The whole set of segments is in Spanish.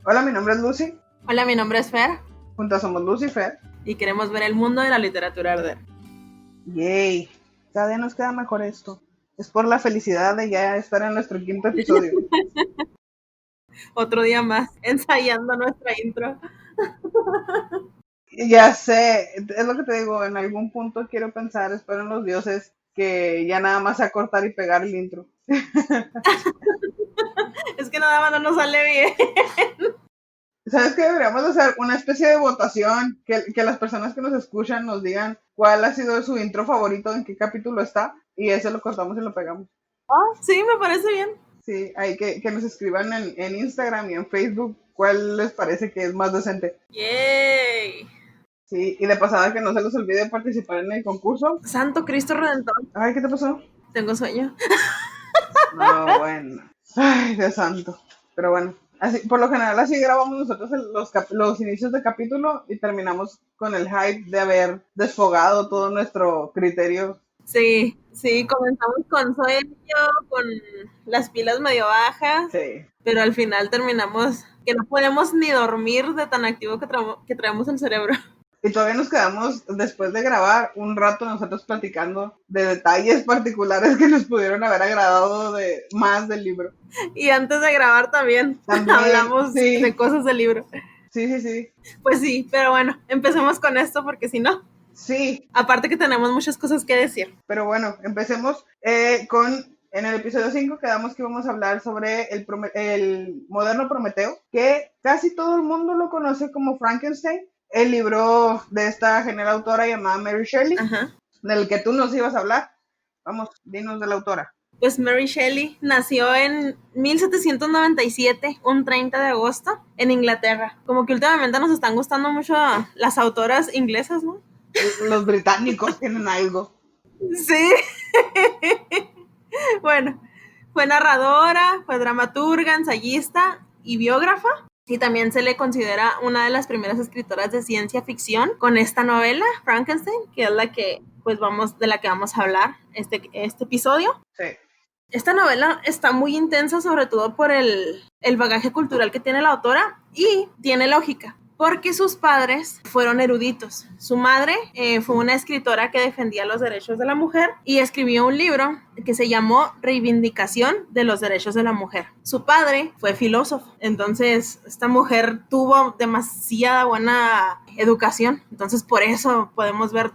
Hola, mi nombre es Lucy. Hola, mi nombre es Fer. Juntas somos Lucy y Fer. Y queremos ver el mundo de la literatura arder. Yay. Cada día nos queda mejor esto. Es por la felicidad de ya estar en nuestro 5.º episodio. Otro día más, ensayando nuestra intro. Ya sé, es lo que te digo, en algún punto quiero pensar, espero en los dioses, que ya nada más sea cortar y pegar el intro. Es que nada más no nos sale bien. ¿Sabes qué? Deberíamos hacer una especie de votación, que las personas que nos escuchan nos digan cuál ha sido su intro favorito, en qué capítulo está, y ese lo cortamos y lo pegamos. Sí, me parece bien. Sí, hay que nos escriban en Instagram y en Facebook cuál les parece que es más decente. Yay. Sí, y de pasada que no se les olvide participar en el concurso. Santo Cristo Redentor. Ay, ¿qué te pasó? Tengo sueño. No, bueno. Ay, Dios santo. Pero bueno, así, por lo general así grabamos nosotros los inicios de capítulo y terminamos con el hype de haber desfogado todo nuestro criterio. Sí, comenzamos con sueño, con las pilas medio bajas, Sí. pero al final terminamos que no podemos ni dormir de tan activo que traemos el cerebro. Y todavía nos quedamos, después de grabar, un rato nosotros platicando de detalles particulares que nos pudieron haber agradado más del libro. Y antes de grabar también hablamos sí. de cosas del libro. Sí. Pues sí, pero bueno, empecemos con esto porque si no. Sí. Aparte que tenemos muchas cosas que decir. Pero bueno, empecemos en el episodio 5 quedamos que íbamos a hablar sobre el moderno Prometeo, que casi todo el mundo lo conoce como Frankenstein, el libro de esta genial autora llamada Mary Shelley, del que tú nos ibas a hablar. Vamos, dinos de la autora. Pues Mary Shelley nació en 1797, un 30 de agosto, en Inglaterra. Como que últimamente nos están gustando mucho las autoras inglesas, ¿no? Los británicos tienen algo. Sí. Bueno, fue narradora, fue dramaturga, ensayista y biógrafa. Y también se le considera una de las primeras escritoras de ciencia ficción con esta novela, Frankenstein, que es de la que vamos a hablar este episodio. Sí. Esta novela está muy intensa, sobre todo por el bagaje cultural que tiene la autora, y tiene lógica, porque sus padres fueron eruditos. Su madre fue una escritora que defendía los derechos de la mujer y escribió un libro que se llamó Reivindicación de los Derechos de la Mujer. Su padre fue filósofo, entonces esta mujer tuvo demasiada buena educación, entonces por eso podemos ver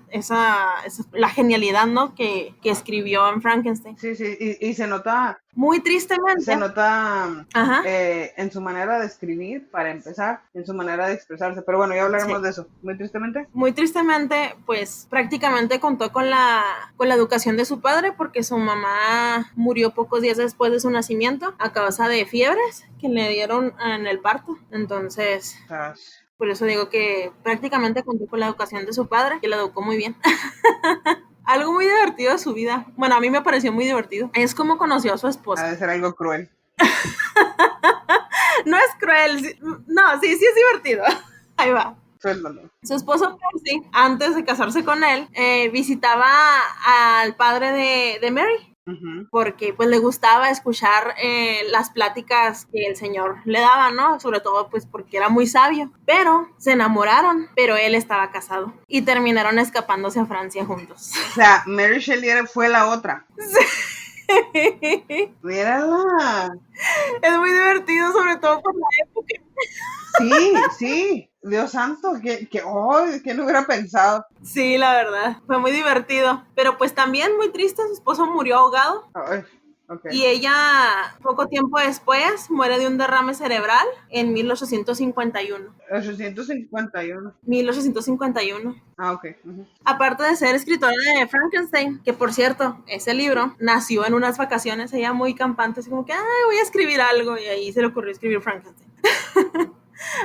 la genialidad, ¿no? que escribió en Frankenstein. Sí, y se nota... Muy tristemente. Se nota en su manera de escribir, para empezar, en su manera de expresarse. Pero bueno, ya hablaremos de eso. Muy tristemente. Muy tristemente, pues prácticamente contó con la educación de su padre, porque su mamá murió pocos días después de su nacimiento a causa de fiebres que le dieron en el parto. Entonces... Por eso digo que prácticamente contó con la educación de su padre, que la educó muy bien. Algo muy divertido de su vida. Bueno, a mí me pareció muy divertido. Es como conoció a su esposa. Ha de ser algo cruel. No es cruel. No, sí es divertido. Ahí va. Suéltalo. Su esposo Percy, antes de casarse con él, visitaba al padre de Mary. Porque pues le gustaba escuchar las pláticas que el señor le daba, ¿no? Sobre todo pues porque era muy sabio. Pero se enamoraron, pero él estaba casado y terminaron escapándose a Francia juntos. O sea, Mary Shelley fue la otra. Sí. Mírala. Es muy divertido, sobre todo por la época. Sí. Dios santo, ¿quién lo hubiera pensado? Sí, la verdad, fue muy divertido, pero pues también muy triste, su esposo murió ahogado. Ay, okay. Y ella, poco tiempo después, muere de un derrame cerebral en 1851. 1851. Ah, ok. Aparte de ser escritora de Frankenstein, que por cierto, ese libro nació en unas vacaciones, ella muy campante, así como que, voy a escribir algo, y ahí se le ocurrió escribir Frankenstein.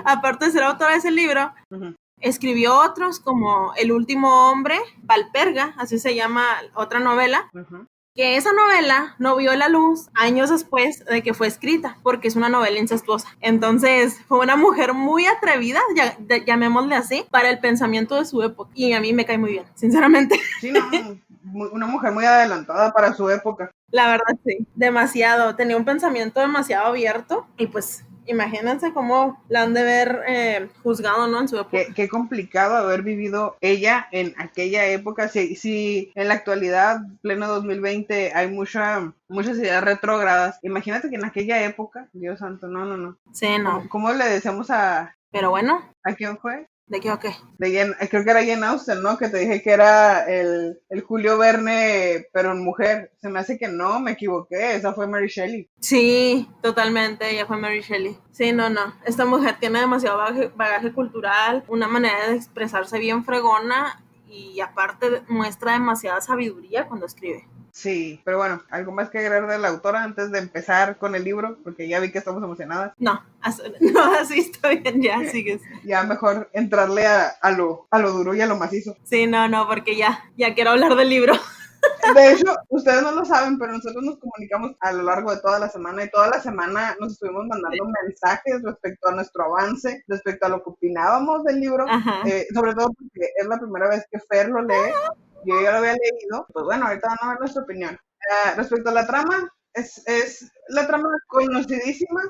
Aparte de ser autora de ese libro, escribió otros como El último hombre, Valperga, así se llama otra novela, que esa novela no vio la luz años después de que fue escrita, porque es una novela incestuosa. Entonces fue una mujer muy atrevida, llamémosle así, para el pensamiento de su época, y a mí me cae muy bien, sinceramente. Sí, no, una mujer muy adelantada para su época. La verdad, sí, demasiado, tenía un pensamiento demasiado abierto, y pues Imagínense cómo la han de ver juzgado, ¿no? En su época. Qué complicado haber vivido ella en aquella época. Si en la actualidad, pleno 2020, hay muchas ideas retrógradas. Imagínate que en aquella época, Dios santo, no. Sí, no. ¿Cómo le decíamos Pero bueno, a quién fue? ¿de qué o qué? Creo que era Jane Austen, ¿no? Que te dije que era el Julio Verne, pero en mujer. Se me hace que no, me equivoqué. Esa fue Mary Shelley. Sí, totalmente, ella fue Mary Shelley. Sí, no. Esta mujer tiene demasiado bagaje cultural, una manera de expresarse bien fregona y aparte muestra demasiada sabiduría cuando escribe. Sí, pero bueno, ¿algo más que agregar de la autora antes de empezar con el libro? Porque ya vi que estamos emocionadas. No, así está bien, ya sigues. Ya mejor entrarle a lo duro y a lo macizo. Sí, no, porque ya quiero hablar del libro. De hecho, ustedes no lo saben, pero nosotros nos comunicamos a lo largo de toda la semana y toda la semana nos estuvimos mandando mensajes respecto a nuestro avance, respecto a lo que opinábamos del libro, sobre todo porque es la primera vez que Fer lo lee. Yo ya lo había leído, pues bueno, ahorita van a ver nuestra opinión. Respecto a la trama, es la trama conocidísima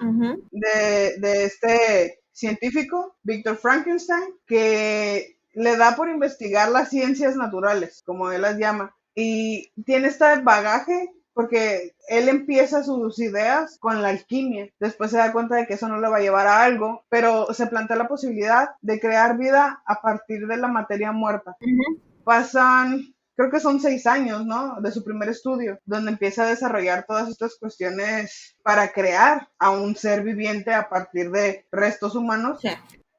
de este científico, Víctor Frankenstein, que le da por investigar las ciencias naturales, como él las llama, y tiene este bagaje porque él empieza sus ideas con la alquimia, después se da cuenta de que eso no le va a llevar a algo, pero se plantea la posibilidad de crear vida a partir de la materia muerta. Pasan, creo que son 6 años, ¿no? De su primer estudio, donde empieza a desarrollar todas estas cuestiones para crear a un ser viviente a partir de restos humanos. Sí.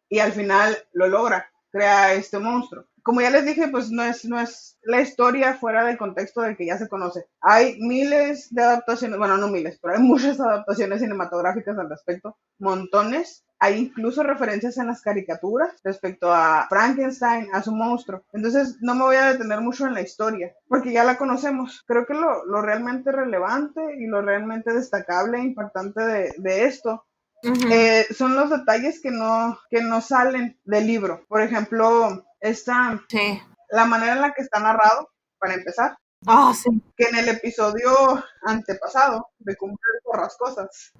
Y al final lo logra, crea este monstruo. Como ya les dije, pues no es la historia fuera del contexto del que ya se conoce. Hay miles de adaptaciones, bueno, no miles, pero hay muchas adaptaciones cinematográficas al respecto, montones. Hay incluso referencias en las caricaturas respecto a Frankenstein, a su monstruo. Entonces no me voy a detener mucho en la historia, porque ya la conocemos. Creo que lo realmente relevante y lo realmente destacable e impactante de esto son los detalles que no salen del libro. Por ejemplo, la manera en la que está narrado, para empezar. Sí. Que en el episodio antepasado de Cumbres Borrascosas,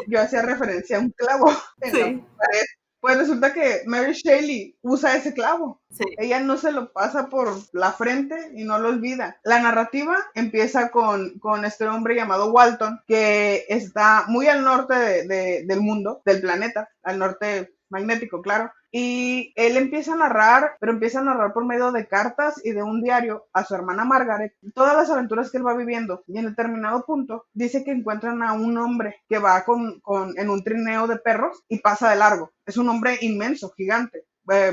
yo hacía referencia a un clavo en la pared. Pues resulta que Mary Shelley usa ese clavo. Sí. Ella no se lo pasa por la frente y no lo olvida. La narrativa empieza con este hombre llamado Walton, que está muy al norte del mundo, del planeta, al norte magnético, claro. Y él empieza a narrar, pero empieza a narrar por medio de cartas y de un diario a su hermana Margaret, todas las aventuras que él va viviendo. Y en determinado punto dice que encuentran a un hombre que va en un trineo de perros y pasa de largo. Es un hombre inmenso, gigante.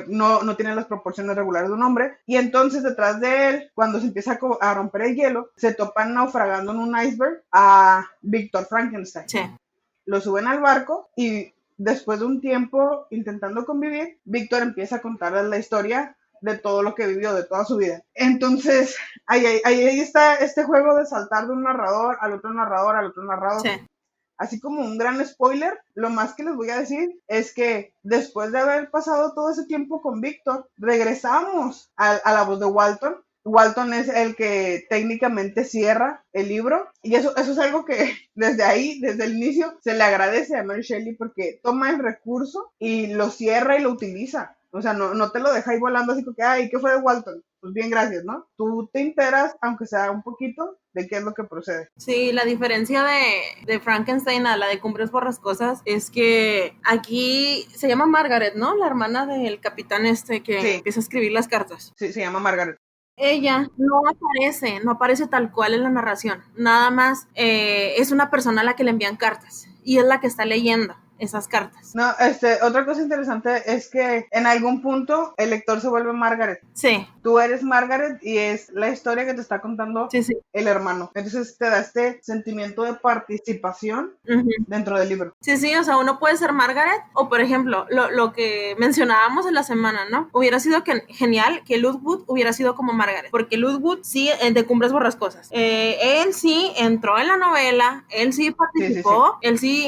No tiene las proporciones regulares de un hombre, y entonces detrás de él, cuando se empieza a romper el hielo, se topan naufragando en un iceberg a Víctor Frankenstein. Sí. Lo suben al barco y después de un tiempo intentando convivir, Víctor empieza a contarles la historia de todo lo que vivió, de toda su vida. Entonces, ahí está este juego de saltar de un narrador al otro narrador, al otro narrador. Sí. Así como un gran spoiler, lo más que les voy a decir es que después de haber pasado todo ese tiempo con Víctor, regresamos a la voz de Walton. Walton es el que técnicamente cierra el libro, y eso es algo que desde el inicio se le agradece a Mary Shelley, porque toma el recurso y lo cierra y lo utiliza. O sea, no te lo deja ahí volando así como que, ay, ¿qué fue de Walton? Pues bien, gracias, ¿no? Tú te enteras, aunque sea un poquito, de qué es lo que procede. Sí, la diferencia de Frankenstein a la de Cumbres Borrascosas es que aquí se llama Margaret, ¿no? La hermana del capitán que empieza a escribir las cartas. Sí, se llama Margaret. Ella no aparece tal cual en la narración. Nada más es una persona a la que le envían cartas y es la que está leyendo esas cartas. No, otra cosa interesante es que en algún punto el lector se vuelve Margaret. Sí. Tú eres Margaret y es la historia que te está contando el hermano. Entonces te da este sentimiento de participación dentro del libro. Sí, o sea, uno puede ser Margaret, o por ejemplo, lo que mencionábamos en la semana, ¿no? Hubiera sido genial que Ludwig hubiera sido como Margaret, porque Ludwig sí, de Cumbres Borrascosas. Él sí entró en la novela, él sí participó, él sí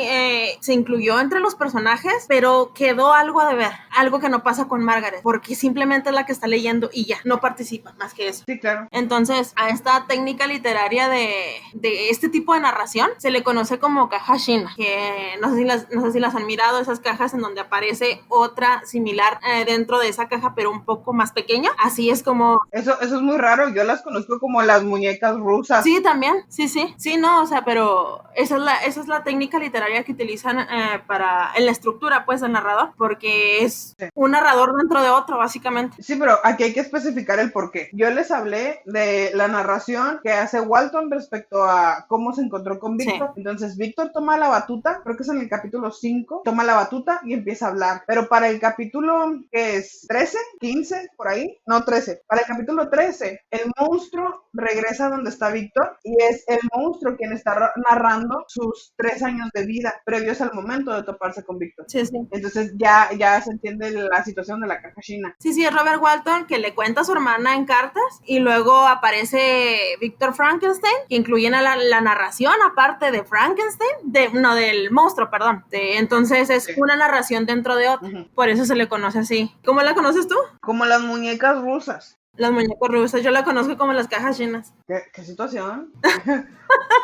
se incluyó entre los personajes, pero quedó algo a deber, algo que no pasa con Margaret, porque simplemente es la que está leyendo y ya. no participa más que eso. Sí, claro. Entonces, a esta técnica literaria de este tipo de narración se le conoce como caja china, que no sé si las han mirado, esas cajas en donde aparece otra similar dentro de esa caja, pero un poco más pequeña. Así es como... Eso es muy raro, yo las conozco como las muñecas rusas. Sí, también, sí, no, o sea, pero esa es la técnica literaria que utilizan en la estructura, pues, del narrador, porque es un narrador dentro de otro, básicamente. Sí, pero aquí hay que especificar el porqué. Yo les hablé de la narración que hace Walton respecto a cómo se encontró con Víctor. Sí. Entonces, Víctor toma la batuta, creo que es en el capítulo 5, toma la batuta y empieza a hablar. Pero para el capítulo, ¿qué es? ¿13? ¿15? ¿Por ahí? No, 13. Para el capítulo 13, el monstruo regresa donde está Víctor y es el monstruo quien está narrando sus 3 años de vida previos al momento de toparse con Víctor. Sí, sí. Entonces ya se entiende la situación de la caja china. Sí, es Robert Walton que le cuenta a su hermana en cartas y luego aparece Víctor Frankenstein, que incluyen la narración aparte de Frankenstein, del monstruo, perdón. Entonces es una narración dentro de otra. Por eso se le conoce así. ¿Cómo la conoces tú? Como las muñecas rusas. Las muñecas rusas, yo la conozco como las cajas chinas. ¿Qué situación?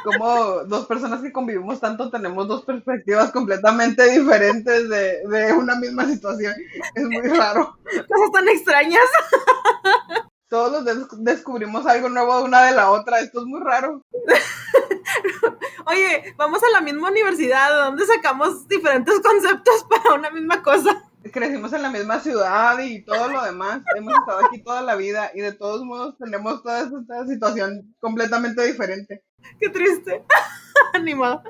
Como dos personas que convivimos tanto tenemos dos perspectivas completamente diferentes de una misma situación. Es muy raro. Cosas tan extrañas. Todos descubrimos algo nuevo de una de la otra. Esto es muy raro. Oye, vamos a la misma universidad, ¿de dónde sacamos diferentes conceptos para una misma cosa? Crecimos en la misma ciudad y todo lo demás. Hemos estado aquí toda la vida y de todos modos tenemos toda esta situación completamente diferente. Qué triste. Ni modo.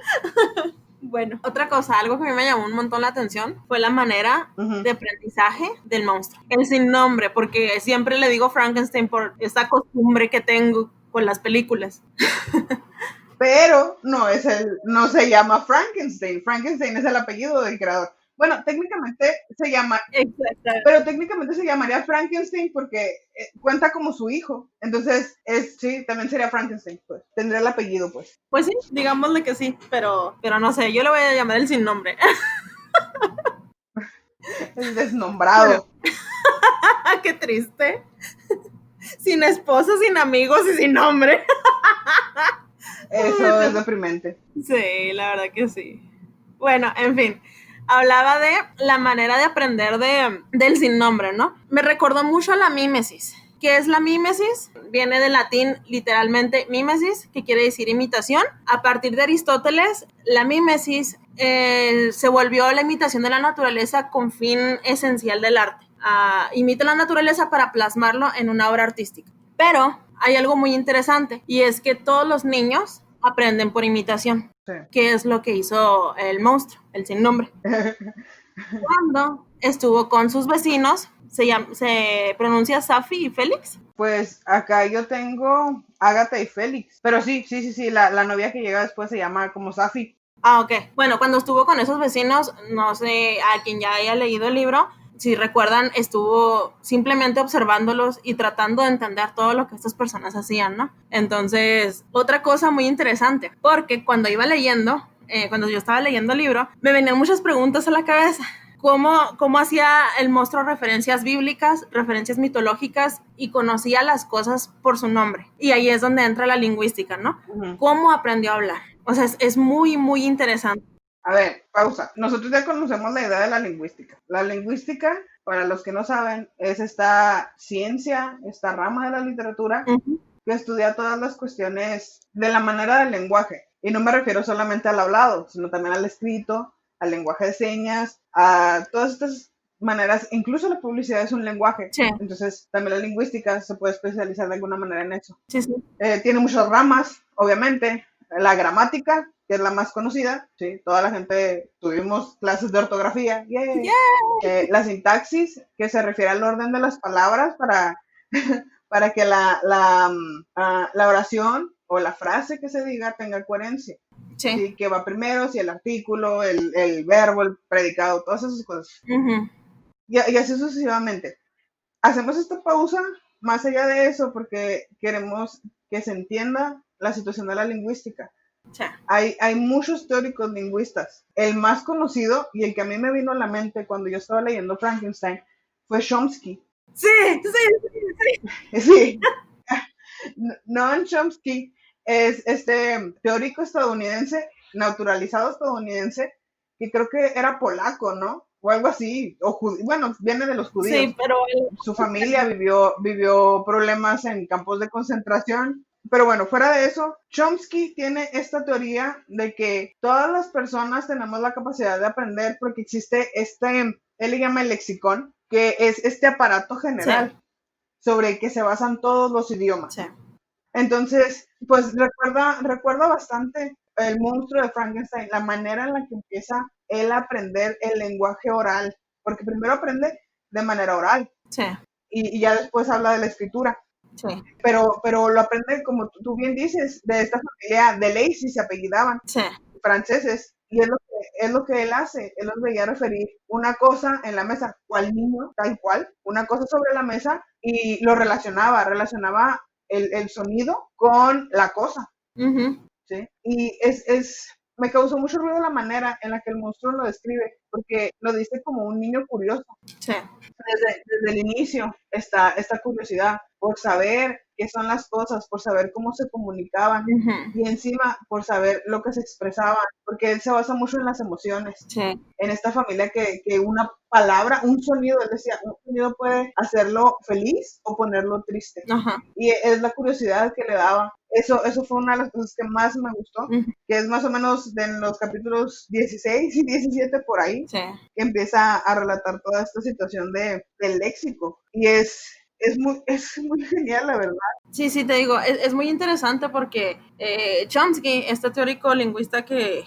Bueno, otra cosa, algo que a mí me llamó un montón la atención fue la manera de aprendizaje del monstruo. El sin nombre, porque siempre le digo Frankenstein por esa costumbre que tengo con las películas. Pero no se llama Frankenstein. Frankenstein es el apellido del creador. Bueno, técnicamente se llama, pero técnicamente se llamaría Frankenstein porque cuenta como su hijo. Entonces, sí, también sería Frankenstein, pues. Tendría el apellido, pues. Pues sí, digámosle que sí, pero no sé, yo le voy a llamar el sin nombre. El desnombrado. Bueno. Qué triste. Sin esposa, sin amigos y sin nombre. Eso es deprimente. Sí, la verdad que sí. Bueno, en fin. Hablaba de la manera de aprender del sin nombre, ¿no? Me recordó mucho a la mímesis. ¿Qué es la mímesis? Viene del latín literalmente mímesis, que quiere decir imitación. A partir de Aristóteles, la mímesis se volvió la imitación de la naturaleza con fin esencial del arte. Imita la naturaleza para plasmarlo en una obra artística. Pero hay algo muy interesante y es que todos los niños aprenden por imitación. Sí. ¿Qué es lo que hizo el monstruo, el sin nombre? Cuando estuvo con sus vecinos, se pronuncia Safi y Félix. Pues acá yo tengo Ágata y Félix, pero sí, la novia que llega después se llama como Safi. Ok. Bueno, cuando estuvo con esos vecinos, no sé, a quien ya haya leído el libro, si recuerdan, estuvo simplemente observándolos y tratando de entender todo lo que estas personas hacían, ¿no? Entonces, otra cosa muy interesante, porque cuando iba leyendo, cuando yo estaba leyendo el libro, me venían muchas preguntas a la cabeza. ¿Cómo hacía el monstruo referencias bíblicas, referencias mitológicas y conocía las cosas por su nombre? Y ahí es donde entra la lingüística, ¿no? ¿Cómo aprendió a hablar? O sea, es muy, muy interesante. A ver, pausa. Nosotros ya conocemos la idea de la lingüística. La lingüística, para los que no saben, es esta ciencia, esta rama de la literatura que estudia todas las cuestiones de la manera del lenguaje. Y no me refiero solamente al hablado, sino también al escrito, al lenguaje de señas, a todas estas maneras. Incluso la publicidad es un lenguaje. Sí. Entonces, también la lingüística se puede especializar de alguna manera en eso. Sí, sí. Tiene muchas ramas, obviamente. La gramática, que es la más conocida, sí, toda la gente tuvimos clases de ortografía. ¡Yay! ¡Yay! La sintaxis, que se refiere al orden de las palabras para que la oración o la frase que se diga tenga coherencia. Sí. ¿Sí? Que va primero, si el artículo, el verbo, el predicado, todas esas cosas. Y así sucesivamente. Hacemos esta pausa más allá de eso porque queremos que se entienda la situación de la lingüística. Sí. Hay muchos teóricos lingüistas. El más conocido y el que a mí me vino a la mente cuando yo estaba leyendo Frankenstein fue Chomsky. Sí, sí, sí. Sí, Noam Chomsky es este teórico estadounidense, naturalizado estadounidense, que creo que era polaco, ¿no? O algo así, bueno, viene de los Sí, judíos. pero Su familia vivió problemas en campos de concentración. Pero bueno, fuera de eso, Chomsky tiene esta teoría de que todas las personas tenemos la capacidad de aprender porque existe él le llama el lexicón, que es este aparato sí, general sobre el que se basan todos los idiomas. sí. Entonces, pues recuerda bastante el monstruo de Frankenstein, la manera en la que empieza él a aprender el lenguaje oral, porque primero aprende de manera oral Sí, y ya después habla de la escritura, sí, pero lo aprende, como tú bien dices, de esta familia de Lacey, se apellidaban, sí. franceses, y es lo que él hace, él los veía referir una cosa en la mesa, cual niño, tal cual, una cosa sobre la mesa, y lo relacionaba el sonido con la cosa, Ujú, ¿sí? Y me causó mucho ruido la manera en la que el monstruo lo describe, porque lo dice como un niño curioso. sí. Desde el inicio está esta curiosidad por saber qué son las cosas, por saber cómo se comunicaban Ujú, y encima por saber lo que se expresaban, porque él se basa mucho en las emociones, sí. en esta familia que una palabra, un sonido, él decía, un sonido puede hacerlo feliz o ponerlo triste. Ajá. Y es la curiosidad que le daba. Eso fue una de las cosas que más me gustó, Ujú, que es más o menos de los capítulos 16 y 17 por ahí, sí. que empieza a relatar toda esta situación del léxico. Y es muy genial, la verdad. Sí, sí, te digo, es muy interesante porque Chomsky, este teórico lingüista que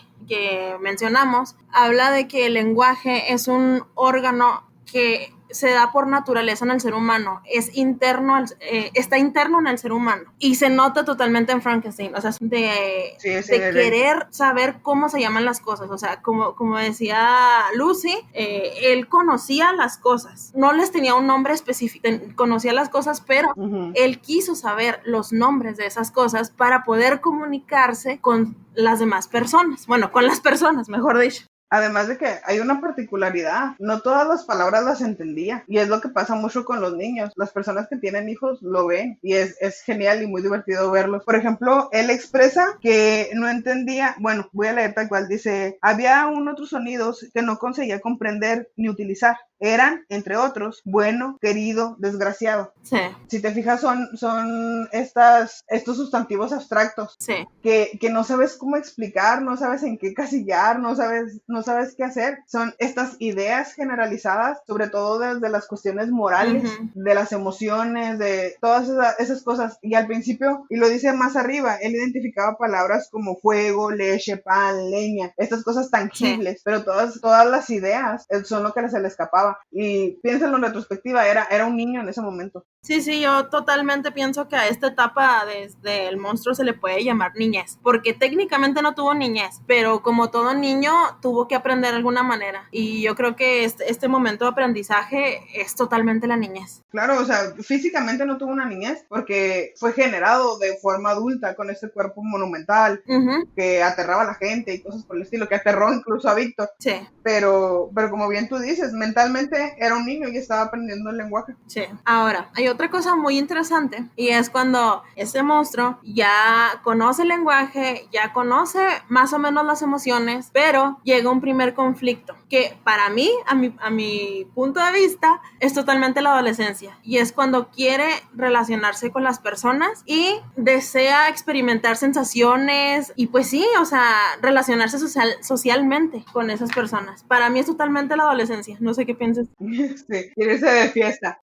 mencionamos, habla de que el lenguaje es un órgano que se da por naturaleza en el ser humano, está interno en el ser humano y se nota totalmente en Frankenstein, o sea, Sí, es de inherente. querer saber cómo se llaman las cosas, o sea, como decía Lucy, él conocía las cosas, no les tenía un nombre específico, conocía las cosas, pero Ujú. él quiso saber los nombres de esas cosas para poder comunicarse con las demás personas, bueno, con las personas, mejor dicho. Además de que hay una particularidad, no todas las palabras las entendía y es lo que pasa mucho con los niños. Las personas que tienen hijos lo ven y es genial y muy divertido verlos. Por ejemplo, él expresa que no entendía, bueno, voy a leer tal cual, dice, había otros sonidos que no conseguía comprender ni utilizar. Eran, entre otros, bueno, querido, desgraciado. Sí, Si te fijas, son estos sustantivos abstractos sí. que no sabes cómo explicar, no sabes en qué casillar, no sabes qué hacer. Son estas ideas generalizadas, sobre todo desde las cuestiones morales, Uh-huh. de las emociones, de todas esas cosas. Y al principio, y lo dice más arriba, él identificaba palabras como fuego, leche, pan, leña, estas cosas Sí. tangibles, pero todas las ideas son lo que se le escapaba. Y piénsalo en retrospectiva, era un niño en ese momento. Sí, sí, yo totalmente pienso que a esta etapa desde el monstruo se le puede llamar niñez, porque técnicamente no tuvo niñez, pero como todo niño tuvo que aprender de alguna manera. Y yo creo que este momento de aprendizaje es totalmente la niñez. Claro, o sea, físicamente no tuvo una niñez porque fue generado de forma adulta con este cuerpo monumental Uh-huh. que aterraba a la gente y cosas por el estilo, que aterró incluso a Víctor. Sí, Pero como bien tú dices, mentalmente era un niño y estaba aprendiendo el lenguaje. sí. Ahora, hay otra cosa muy interesante y es cuando este monstruo ya conoce el lenguaje, ya conoce más o menos las emociones, pero llega un primer conflicto que para mí, a mi punto de vista, es totalmente la adolescencia y es cuando quiere relacionarse con las personas y desea experimentar sensaciones y pues sí, o sea, relacionarse socialmente con esas personas. Para mí es totalmente la adolescencia, no sé qué piensas. Sí, quiere irse de fiesta.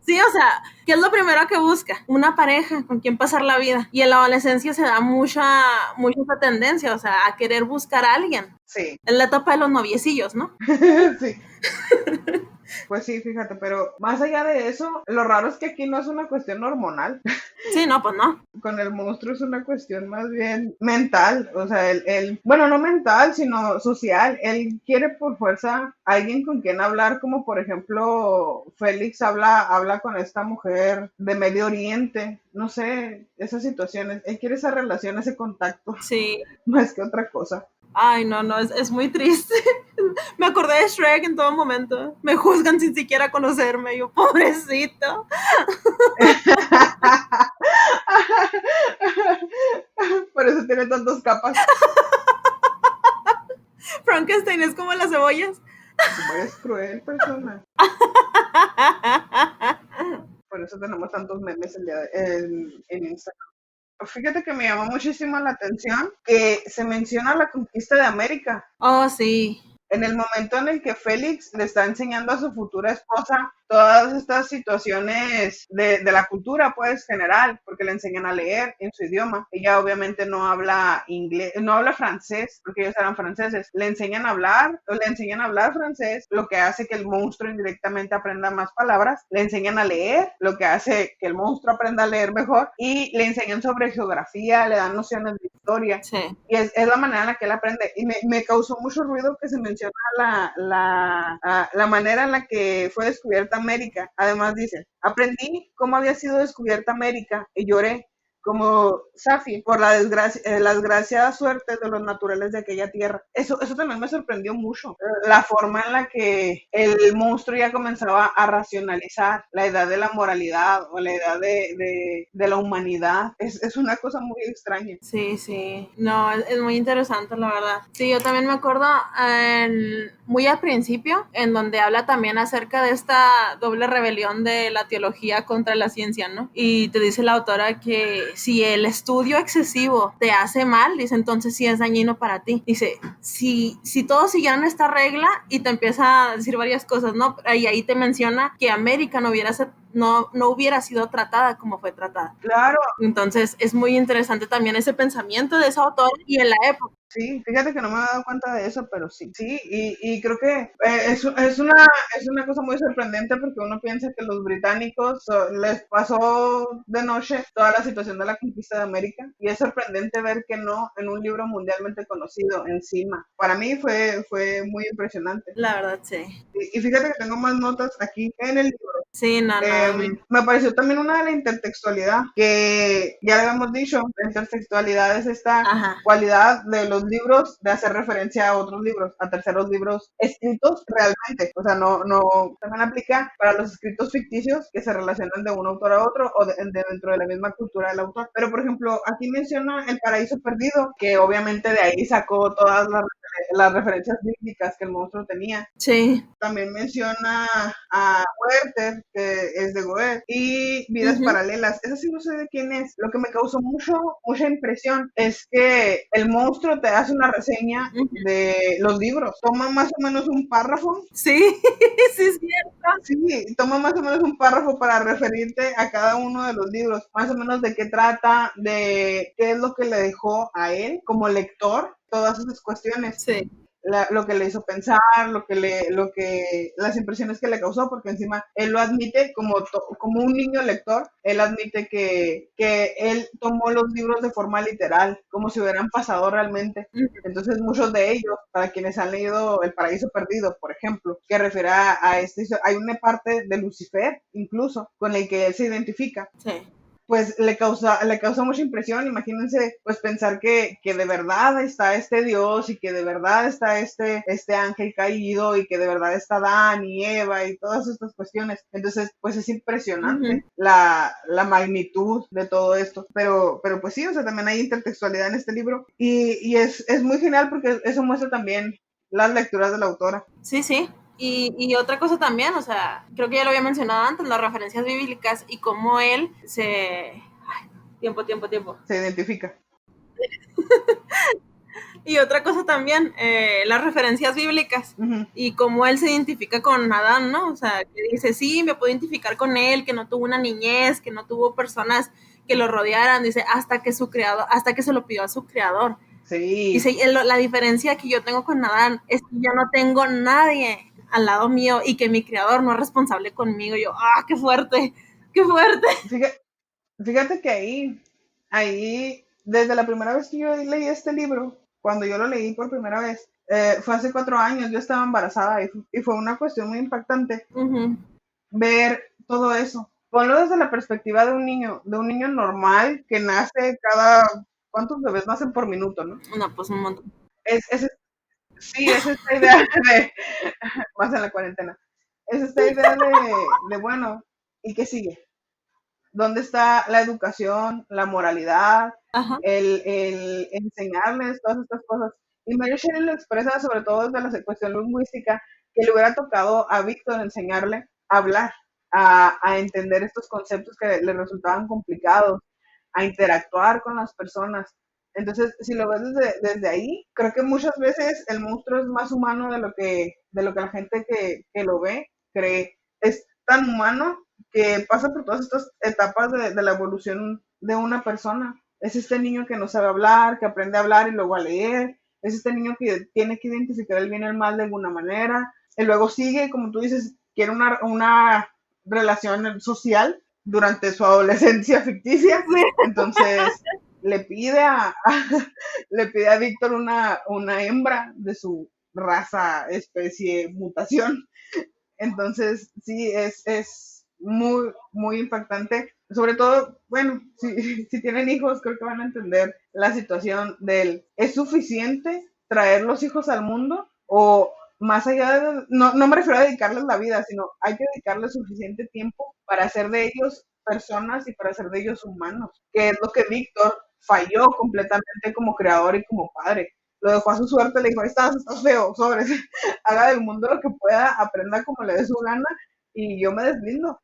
Sí, o sea, ¿qué es lo primero que busca? Una pareja con quien pasar la vida. Y en la adolescencia se da mucha esa tendencia, o sea, a querer buscar a alguien. Sí, Es la etapa de los noviecillos, ¿no? sí. Pues sí, fíjate, pero más allá de eso, lo raro es que aquí no es una cuestión hormonal. Sí, no, pues no. Con el monstruo es una cuestión más bien mental, o sea, bueno, no mental, sino social. Él quiere por fuerza alguien con quien hablar, como por ejemplo Félix habla con esta mujer de Medio Oriente, no sé, esas situaciones. Él quiere esa relación, ese contacto, Sí. más que otra cosa. Ay, no, es muy triste. Es Me acordé de Shrek en todo momento. Me juzgan sin siquiera conocerme. Yo, pobrecito. Por eso tiene tantas capas. Frankenstein es como las cebollas. Como eres cruel persona. Por eso tenemos tantos memes en Instagram. Fíjate que me llamó muchísimo la atención que se menciona la conquista de América. Oh, sí. En el momento en el que Félix le está enseñando a su futura esposa todas estas situaciones de la cultura, pues, general, porque le enseñan a leer en su idioma. Ella obviamente no habla inglés, no habla francés, porque ellos eran franceses. Le enseñan a hablar francés, lo que hace que el monstruo indirectamente aprenda más palabras. Le enseñan a leer, lo que hace que el monstruo aprenda a leer mejor. Y le enseñan sobre geografía, le dan nociones de historia. Sí. Y es la manera en la que él aprende. Y me causó mucho ruido que se menciona la manera en la que fue descubierta América. Además dice, aprendí cómo había sido descubierta América y lloré como Safi por la desgraciada suerte de los naturales de aquella tierra. Eso también me sorprendió mucho. La forma en la que el monstruo ya comenzaba a racionalizar la edad de la moralidad o la edad de la humanidad. Es una cosa muy extraña. Sí, sí. No, es muy interesante, la verdad. Sí, yo también me acuerdo muy al principio, en donde habla también acerca de esta doble rebelión de la teología contra la ciencia, ¿no? Y te dice la autora que si el estudio excesivo te hace mal, dice, entonces sí es dañino para ti. Dice, si todos siguieran esta regla, y te empieza a decir varias cosas, ¿no? Y ahí te menciona que América no hubiera sido tratada como fue tratada. Claro. Entonces es muy interesante también ese pensamiento de ese autor y en la época. Sí, fíjate que no me he dado cuenta de eso, pero sí. Sí, y creo que es una cosa muy sorprendente porque uno piensa que los británicos les pasó de noche toda la situación de la conquista de América y es sorprendente ver que no en un libro mundialmente conocido encima. Para mí fue muy impresionante. La verdad, sí. Y fíjate que tengo más notas aquí en el libro. Sí, no. Me pareció también una de la intertextualidad, que ya le habíamos dicho, la intertextualidad es esta cualidad de los libros de hacer referencia a otros libros, a terceros libros escritos realmente. O sea, no también aplica para los escritos ficticios que se relacionan de un autor a otro o dentro de la misma cultura del autor. Pero, por ejemplo, aquí menciona El Paraíso Perdido, que obviamente de ahí sacó todas las referencias bíblicas que el monstruo tenía. Sí. También menciona a Werther, que es de Goethe, y Vidas Paralelas. Esa sí no sé de quién es. Lo que me causó mucha impresión es que el monstruo te hace una reseña de los libros. Toma más o menos un párrafo. Sí, sí es cierto. Sí, toma más o menos un párrafo para referirte a cada uno de los libros, más o menos de qué trata, de qué es lo que le dejó a él como lector, todas esas cuestiones. Sí. Lo que le hizo pensar, las impresiones que le causó, porque encima él lo admite como un niño lector, él admite que él tomó los libros de forma literal, como si hubieran pasado realmente. Entonces muchos de ellos, para quienes han leído El Paraíso Perdido, por ejemplo, que refiere a hay una parte de Lucifer, incluso, con el que él se identifica. Sí. Pues le causa mucha impresión. Imagínense, pues pensar que de verdad está este Dios y que de verdad está este ángel caído y que de verdad está Adán y Eva y todas estas cuestiones. Entonces, pues es impresionante la magnitud de todo esto. Pero pues sí, o sea, también hay intertextualidad en este libro y es muy genial porque eso muestra también las lecturas de la autora. Sí, sí. Y otra cosa también, o sea, creo que ya lo había mencionado antes, las referencias bíblicas y cómo él tiempo. Se identifica. Y otra cosa también, las referencias bíblicas y cómo él se identifica con Adán, ¿no? O sea, que dice, sí, me puedo identificar con él, que no tuvo una niñez, que no tuvo personas que lo rodearan, dice, hasta que se lo pidió a su creador. Sí. Dice, la diferencia que yo tengo con Adán es que yo no tengo nadie al lado mío y que mi creador no es responsable conmigo. Yo, qué fuerte, qué fuerte. Fíjate que ahí, desde la primera vez que yo leí este libro, cuando yo lo leí por primera vez, fue hace 4 años, yo estaba embarazada y fue una cuestión muy impactante ver todo eso. Ponlo desde la perspectiva de un niño normal que nace ¿cuántos bebés nacen por minuto, no? No, pues un montón. Sí, es esta idea de, más en la cuarentena, es esta idea de bueno, ¿y qué sigue? ¿Dónde está la educación, la moralidad, Ajá. el enseñarles todas estas cosas? Y Mary Shelley lo expresa sobre todo desde la cuestión lingüística, que le hubiera tocado a Víctor enseñarle a hablar, a entender estos conceptos que le resultaban complicados, a interactuar con las personas. Entonces, si lo ves desde ahí, creo que muchas veces el monstruo es más humano de lo que la gente que lo ve cree. Es tan humano que pasa por todas estas etapas de la evolución de una persona. Es este niño que no sabe hablar, que aprende a hablar y luego a leer. Es este niño que tiene que identificar el bien y el mal de alguna manera. Y luego sigue, como tú dices, quiere una relación social durante su adolescencia ficticia. Entonces le pide le pide a Víctor una hembra de su raza, especie, mutación. Entonces, sí, es muy, muy impactante. Sobre todo, bueno, si tienen hijos, creo que van a entender la situación del, ¿es suficiente traer los hijos al mundo? O más allá de, no me refiero a dedicarles la vida, sino hay que dedicarles suficiente tiempo para hacer de ellos personas y para hacer de ellos humanos, que es lo que Víctor falló completamente como creador y como padre. Lo dejó a su suerte, le dijo, estás feo, sobres, haga del mundo lo que pueda, aprenda como le dé su gana y yo me deslindo.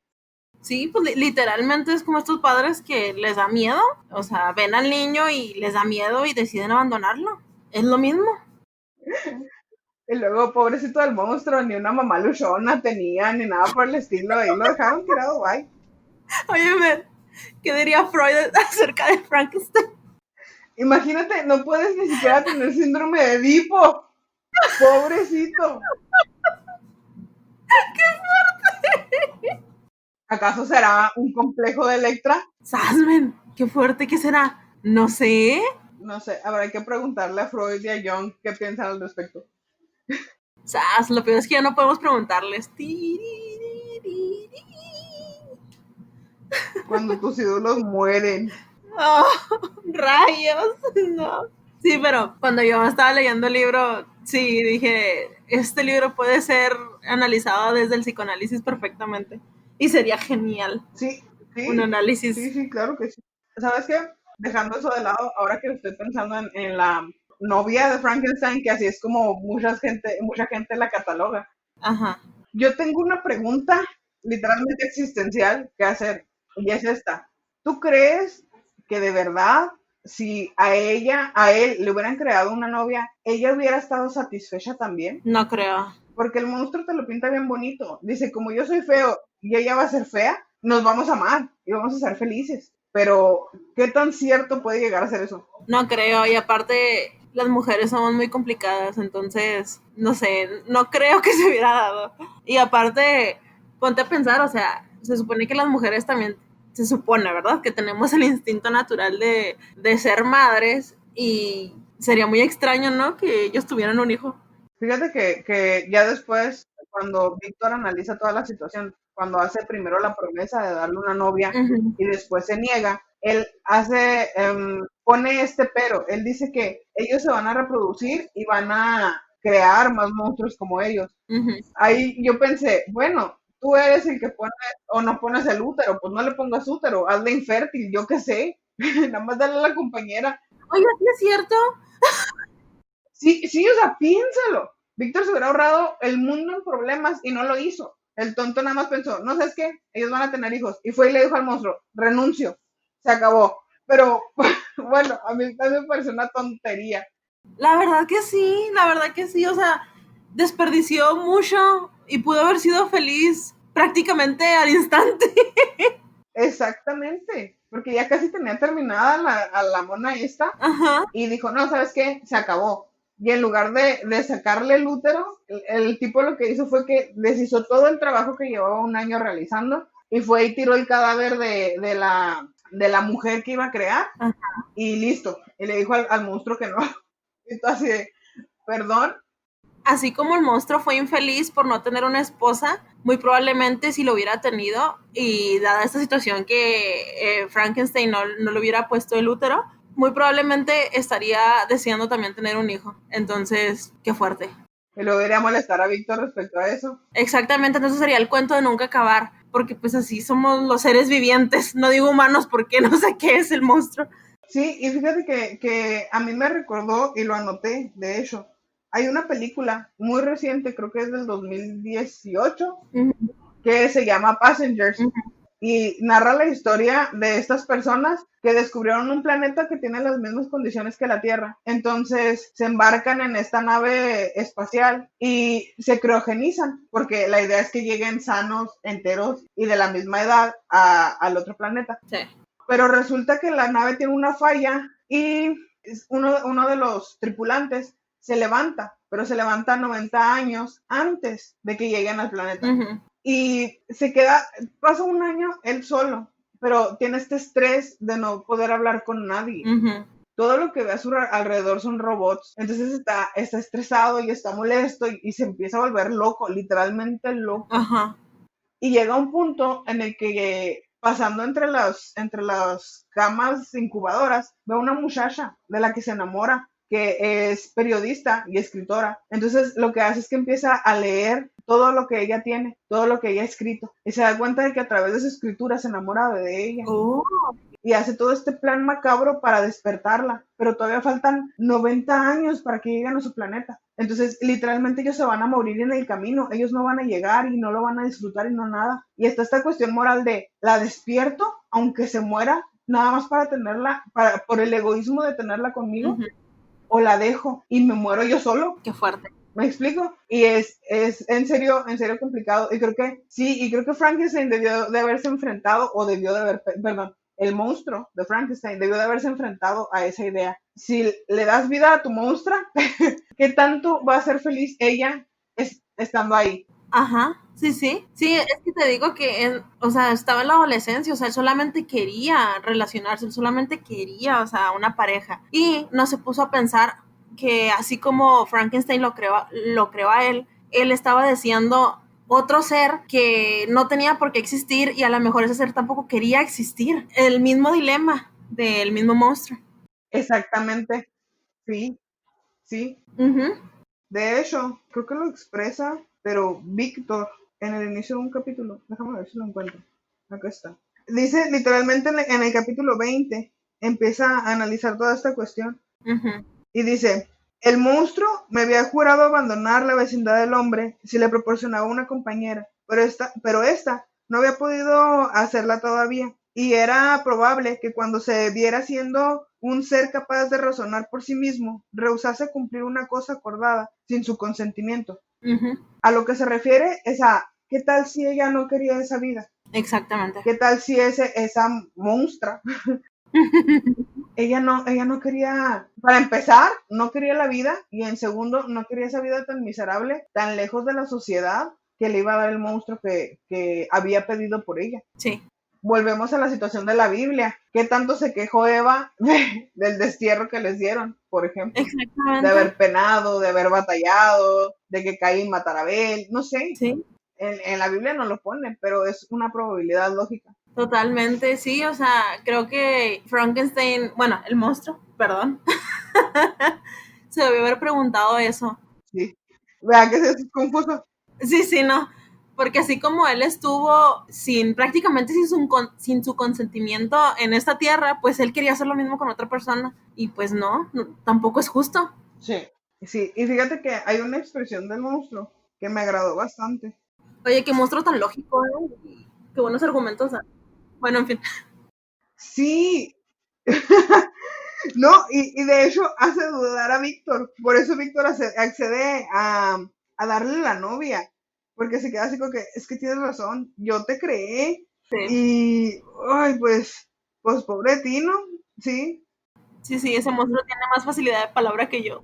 Sí, pues literalmente es como estos padres que les da miedo, o sea, ven al niño y les da miedo y deciden abandonarlo. Es lo mismo. Y luego, pobrecito del monstruo, ni una mamá luchona tenía, ni nada por el estilo, y lo dejaron tirado, bye. Oye, ¿qué diría Freud acerca de Frankenstein? Imagínate, no puedes ni siquiera tener síndrome de Edipo, pobrecito. ¿Acaso será un complejo de Electra? Sasmen, qué fuerte, ¿qué será? No sé. No sé, habrá que preguntarle a Freud y a Jung qué piensan al respecto. Sas, lo peor es que ya no podemos preguntarles. Cuando tus ídolos mueren. Oh, rayos, no. Sí, pero cuando yo estaba leyendo el libro, sí, dije, este libro puede ser analizado desde el psicoanálisis perfectamente. Y sería genial Sí, un sí, sí, análisis. sí, claro que sí. ¿Sabes qué? Dejando eso de lado, ahora que estoy pensando en la novia de Frankenstein, que así es como mucha gente la cataloga. Ajá. Yo tengo una pregunta literalmente existencial que hacer, y es esta. ¿Tú crees que de verdad, si a él le hubieran creado una novia, ella hubiera estado satisfecha también? No creo. Porque el monstruo te lo pinta bien bonito. Dice, como yo soy feo y ella va a ser fea, nos vamos a amar y vamos a ser felices. Pero, ¿qué tan cierto puede llegar a ser eso? No creo. Y aparte, las mujeres somos muy complicadas, entonces, no sé, no creo que se hubiera dado. Y aparte, ponte a pensar, o sea, se supone que las mujeres también, se supone, ¿verdad? Que tenemos el instinto natural de ser madres y sería muy extraño, ¿no? Que ellos tuvieran un hijo. Fíjate que ya después, cuando Víctor analiza toda la situación, cuando hace primero la promesa de darle una novia Uh-huh. y después se niega, él pone este pero, él dice que ellos se van a reproducir y van a crear más monstruos como ellos. Uh-huh. Ahí yo pensé, bueno, tú eres el que pone o no pones el útero, pues no le pongas útero, hazle infértil, yo qué sé, nada más dale a la compañera. Oye, ¿sí es cierto? Sí, sí, o sea, piénsalo. Víctor se hubiera ahorrado el mundo en problemas y no lo hizo. El tonto nada más pensó, no sabes qué, ellos van a tener hijos. Y fue y le dijo al monstruo, renuncio, se acabó. Pero bueno, a mí me parece una tontería. La verdad que sí, o sea, desperdició mucho y pudo haber sido feliz prácticamente al instante. Exactamente, porque ya casi tenía terminada a la mona esta Ajá. y dijo, no, ¿sabes qué? Se acabó. Y en lugar de sacarle el útero, el tipo lo que hizo fue que deshizo todo el trabajo que llevaba un año realizando y fue y tiró el cadáver de la mujer que iba a crear Ajá. y listo. Y le dijo al monstruo que no. Y todo así de, perdón. Así como el monstruo fue infeliz por no tener una esposa, muy probablemente si lo hubiera tenido y dada esta situación que Frankenstein no le hubiera puesto el útero, muy probablemente estaría deseando también tener un hijo. Entonces, qué fuerte. Y luego iría a molestar a Víctor respecto a eso. Exactamente, entonces sería el cuento de nunca acabar, porque pues así somos los seres vivientes, no digo humanos porque no sé qué es el monstruo. Sí, y fíjate que a mí me recordó, y lo anoté, de hecho, hay una película muy reciente, creo que es del 2018, Uh-huh. que se llama Passengers. Uh-huh. Y narra la historia de estas personas que descubrieron un planeta que tiene las mismas condiciones que la Tierra. Entonces se embarcan en esta nave espacial y se criogenizan, porque la idea es que lleguen sanos, enteros y de la misma edad al otro planeta. Sí. Pero resulta que la nave tiene una falla y uno de los tripulantes se levanta, pero se levanta 90 años antes de que lleguen al planeta. Uh-huh. Y pasa un año él solo, pero tiene este estrés de no poder hablar con nadie. Uh-huh. Todo lo que ve a su alrededor son robots. Entonces está estresado y está molesto y se empieza a volver loco, literalmente loco. Uh-huh. Y llega un punto en el que pasando entre las camas incubadoras, ve a una muchacha de la que se enamora, que es periodista y escritora. Entonces lo que hace es que empieza a leer todo lo que ella tiene, todo lo que ella ha escrito, y se da cuenta de que a través de su escritura se enamora de ella. Oh. Y hace todo este plan macabro para despertarla, pero todavía faltan 90 años para que lleguen a su planeta. Entonces, literalmente ellos se van a morir en el camino, ellos no van a llegar y no lo van a disfrutar y no nada. Y está esta cuestión moral de, ¿la despierto aunque se muera, nada más para tenerla, por el egoísmo de tenerla conmigo? Uh-huh. ¿O la dejo y me muero yo solo? Qué fuerte. ¿Me explico? Y es en serio complicado. Y creo que Frankenstein debió de haberse enfrentado, el monstruo de Frankenstein debió de haberse enfrentado a esa idea. Si le das vida a tu monstrua, ¿qué tanto va a ser feliz ella estando ahí? Ajá, sí, es que te digo que, estaba en la adolescencia, él solamente quería relacionarse, él solamente quería, una pareja, y no se puso a pensar que así como Frankenstein lo creó a él estaba deseando otro ser que no tenía por qué existir y a lo mejor ese ser tampoco quería existir. El mismo dilema del mismo monstruo. Exactamente, sí. Uh-huh. De hecho, creo que lo expresa, pero Víctor, en el inicio de un capítulo, déjame ver si lo encuentro, acá está. Dice literalmente en el capítulo 20, empieza a analizar toda esta cuestión. Uh-huh. Y dice, el monstruo me había jurado abandonar la vecindad del hombre si le proporcionaba una compañera, pero esta no había podido hacerla todavía. Y era probable que cuando se viera siendo un ser capaz de razonar por sí mismo, rehusase cumplir una cosa acordada sin su consentimiento. Uh-huh. A lo que se refiere es a, ¿qué tal si ella no quería esa vida? Exactamente. ¿Qué tal si esa monstrua ella no quería, para empezar, no quería la vida, y en segundo, no quería esa vida tan miserable, tan lejos de la sociedad que le iba a dar el monstruo que había pedido por ella? Sí. Volvemos a la situación de la Biblia. ¿Qué tanto se quejó Eva del destierro que les dieron, por ejemplo? Exactamente. De haber penado, de haber batallado, de que Caín matara a Abel, no sé. Sí. En la Biblia no lo ponen, pero es una probabilidad lógica. Totalmente, sí, creo que Frankenstein, bueno, el monstruo, perdón, se debió haber preguntado eso. Sí, vea que es confuso. Sí, no, porque así como él estuvo prácticamente sin su consentimiento en esta tierra, pues él quería hacer lo mismo con otra persona, y pues no, tampoco es justo. Sí, y fíjate que hay una expresión del monstruo que me agradó bastante. Oye, qué monstruo tan lógico, ¿eh? Qué buenos argumentos. Bueno, en fin. Sí. No, y de hecho hace dudar a Víctor. Por eso Víctor accede a darle la novia. Porque se queda así como que, es que tienes razón, yo te creé. Sí. Y, ay, pues pobre de ti, ¿no? Sí. Sí, ese monstruo tiene más facilidad de palabra que yo.